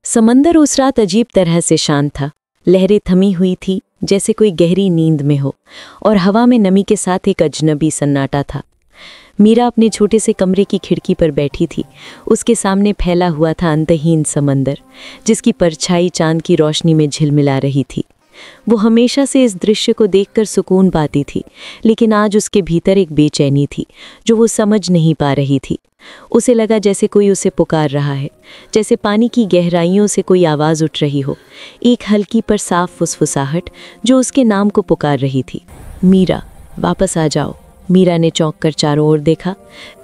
समंदर उस रात अजीब तरह से शांत था। लहरें थमी हुई थी जैसे कोई गहरी नींद में हो, और हवा में नमी के साथ एक अजनबी सन्नाटा था। मीरा अपने छोटे से कमरे की खिड़की पर बैठी थी। उसके सामने फैला हुआ था अंतहीन समंदर, जिसकी परछाई चांद की रोशनी में झिलमिला रही थी। वो हमेशा से इस दृश्य को देखकर सुकून पाती थी, लेकिन आज उसके भीतर एक बेचैनी थी जो वो समझ नहीं पा रही थी। उसे लगा जैसे कोई उसे पुकार रहा है, जैसे पानी की गहराइयों से कोई आवाज़ उठ रही हो, एक हल्की पर साफ फुसफुसाहट जो उसके नाम को पुकार रही थी। मीरा, वापस आ जाओ। मीरा ने चौंक कर चारों ओर देखा।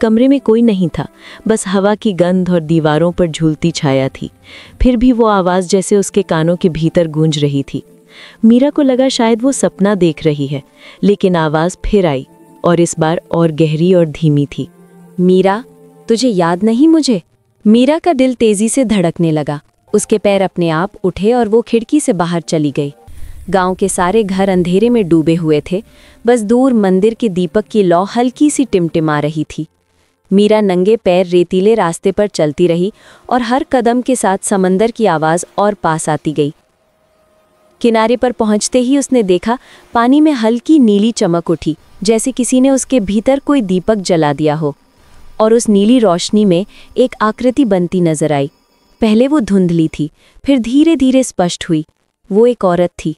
कमरे में कोई नहीं था, बस हवा की गंध और दीवारों पर झूलती छाया थी। फिर भी वो आवाज़ जैसे उसके कानों के भीतर गूंज रही थी। मीरा को लगा शायद वो सपना देख रही है, लेकिन आवाज़ फिर आई, और इस बार और गहरी और धीमी थी। मीरा, तुझे याद नहीं मुझे? मीरा का दिल तेजी से धड़कने लगा। उसके पैर अपने आप उठे और वो खिड़की से बाहर चली गई। गांव के सारे घर अंधेरे में डूबे हुए थे, बस दूर मंदिर के दीपक की लौ हल्की सी टिमटिमा रही थी। मीरा नंगे पैर रेतीले रास्ते पर चलती रही और हर कदम के साथ समंदर की आवाज़ और पास आती गई। किनारे पर पहुंचते ही उसने देखा पानी में हल्की नीली चमक उठी, जैसे किसी ने उसके भीतर कोई दीपक जला दिया हो, और उस नीली रोशनी में एक आकृति बनती नजर आई। पहले वो धुंधली थी, फिर धीरे धीरे स्पष्ट हुई। वो एक औरत थी।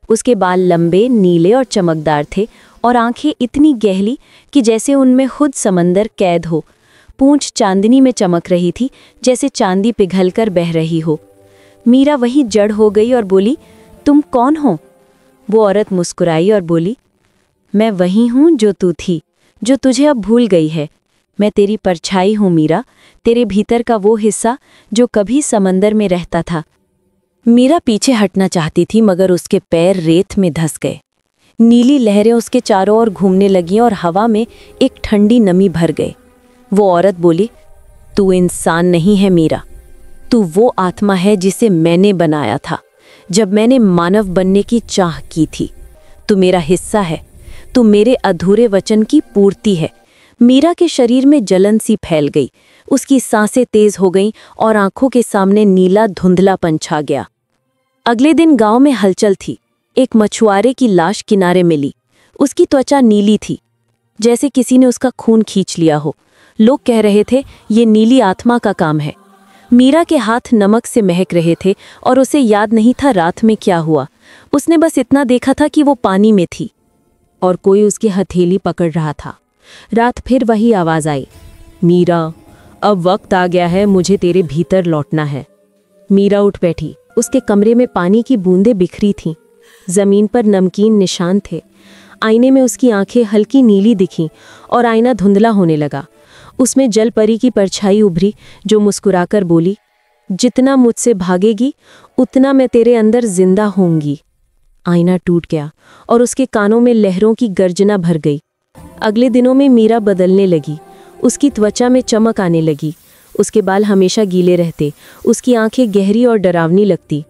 उसके बाल लंबे, नीले और चमकदार थे, और आंखें इतनी गहरी कि जैसे उनमें खुद समंदर कैद हो। पूंछ चांदनी में चमक रही थी, जैसे चांदी पिघलकर बह रही हो। मीरा वहीं जड़ हो गई और बोली, तुम कौन हो? वो औरत मुस्कुराई और बोली, मैं वही हूँ जो तू थी, जो तुझे अब भूल गई है। मैं तेरी परछाई हूँ मीरा, तेरे भीतर का वो हिस्सा जो कभी समंदर में रहता था। मीरा पीछे हटना चाहती थी, मगर उसके पैर रेत में धंस गए। नीली लहरें उसके चारों ओर घूमने लगीं और हवा में एक ठंडी नमी भर गए। वो औरत बोली, तू इंसान नहीं है मीरा, तू वो आत्मा है जिसे मैंने बनाया था जब मैंने मानव बनने की चाह की थी। तू मेरा हिस्सा है, तू मेरे अधूरे वचन की पूर्ति है। मीरा के शरीर में जलन सी फैल गई, उसकी सांसें तेज हो गईं और आंखों के सामने नीला धुंधलापन छा गया। अगले दिन गांव में हलचल थी। एक मछुआरे की लाश किनारे मिली। उसकी त्वचा नीली थी, जैसे किसी ने उसका खून खींच लिया हो। लोग कह रहे थे, ये नीली आत्मा का काम है। मीरा के हाथ नमक से महक रहे थे और उसे याद नहीं था रात में क्या हुआ। उसने बस इतना देखा था कि वो पानी में थी और कोई उसकी हथेली पकड़ रहा था। रात फिर वही आवाज आई, मीरा, अब वक्त आ गया है, मुझे तेरे भीतर लौटना है। मीरा उठ बैठी। उसके कमरे में पानी की बूंदें बिखरी थीं। जमीन पर नमकीन निशान थे। आईने में उसकी आंखें हल्की नीली दिखीं और आईना धुंधला होने लगा। उसमें जल परी की परछाई उभरी जो मुस्कुराकर बोली, जितना मुझसे भागेगी उतना मैं तेरे अंदर जिंदा होंगी। आईना टूट गया और उसके कानों में लहरों की गर्जना भर गई। अगले दिनों में मीरा बदलने लगी। उसकी त्वचा में चमक आने लगी। उसके बाल हमेशा गीले रहते। उसकी आंखें गहरी और डरावनी लगती।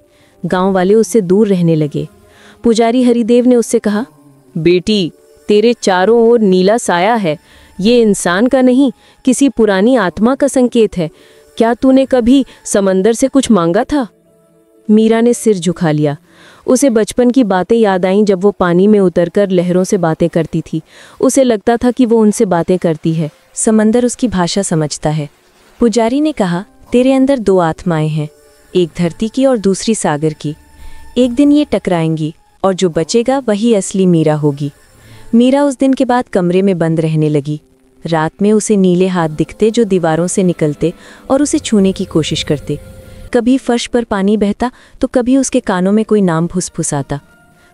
गांव वाले उससे दूर रहने लगे। पुजारी हरिदेव ने उससे कहा, बेटी, तेरे चारों ओर नीला साया है। ये इंसान का नहीं, किसी पुरानी आत्मा का संकेत है। क्या तूने कभी समंदर से कुछ मांगा था? मीरा ने सिर झुका लिया। उसे बचपन की बातें याद आईं, जब वो पानी में उतरकर लहरों से बातें करती थी। उसे लगता था कि वो उनसे बातें करती है। समंदर उसकी भाषा समझता है। पुजारी ने कहा, तेरे अंदर दो आत्माएं हैं, एक धरती की और दूसरी सागर की। एक दिन ये टकराएंगी और जो बचेगा वही असली मीरा होगी। मीरा उस दिन के बाद कमरे में बंद रहने लगी। रात में उसे नीले हाथ दिखते जो दीवारों से निकलते और उसे छूने की कोशिश करते। कभी फर्श पर पानी बहता तो कभी उसके कानों में कोई नाम फुसफुसाता।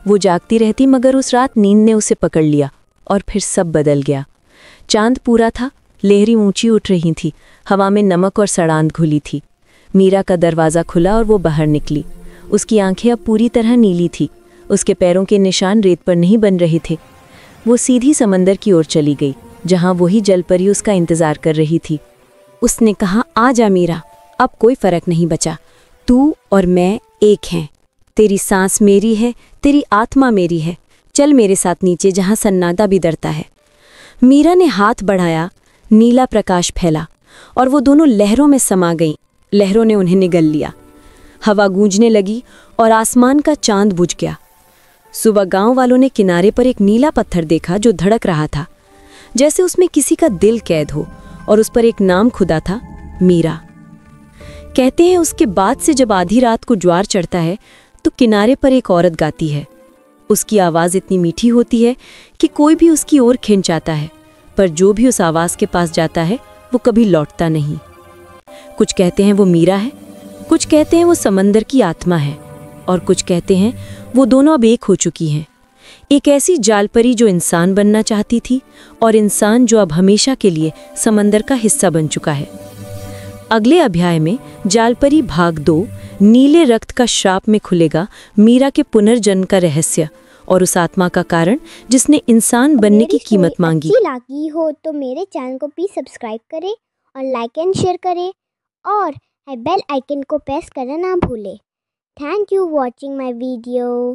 वो जागती रहती, मगर उस रात नींद ने उसे पकड़ लिया और फिर सब बदल गया। चांद पूरा था, लहरें ऊंची उठ रही थी, हवा में नमक और सड़ांध घुली थी। मीरा का दरवाज़ा खुला और वो बाहर निकली। उसकी आंखें अब पूरी तरह नीली थी। उसके पैरों के निशान रेत पर नहीं बन रहे थे। वो सीधी समंदर की ओर चली गई, जहां वही जलपरी उसका इंतजार कर रही थी। उसने कहा, आ जा मीरा, अब कोई फर्क नहीं बचा। तू और मैं एक हैं। तेरी सांस मेरी है, तेरी आत्मा मेरी है। चल मेरे साथ नीचे, जहां सन्नाटा भी डरता है। मीरा ने हाथ बढ़ाया। नीला प्रकाश फैला और वो दोनों लहरों में समा गईं। लहरों ने उन्हें निगल लिया। हवा गूंजने लगी और आसमान का चांद बुझ गया। सुबह गांव वालों ने किनारे पर एक नीला पत्थर देखा जो धड़क रहा था, जैसे उसमें किसी का दिल कैद हो, और उस पर एक नाम खुदा था, मीरा। कहते हैं उसके बाद से जब आधी रात को ज्वार चढ़ता है तो किनारे पर एक औरत गाती है। उसकी आवाज़ इतनी मीठी होती है कि कोई भी उसकी ओर खिंच आता है, पर जो भी उस आवाज़ के पास जाता है वो कभी लौटता नहीं। कुछ कहते हैं वो मीरा है, कुछ कहते हैं वो समंदर की आत्मा है, और कुछ कहते हैं वो दोनों अब एक हो चुकी हैं। एक ऐसी जालपरी जो इंसान बनना चाहती थी, और इंसान जो अब हमेशा के लिए समंदर का हिस्सा बन चुका है। अगले अध्याय में जालपरी भाग 2 नीले रक्त का श्राप में खुलेगा मीरा के पुनर्जन्म का रहस्य और उस आत्मा का कारण जिसने इंसान बनने की कीमत मांगी। अच्छी लगी हो तो मेरे चैनल को प्लीज सब्सक्राइब करें और लाइक एंड शेयर करें, और बेल आइकन को प्रेस करना ना भूलें। Thank you watching my video.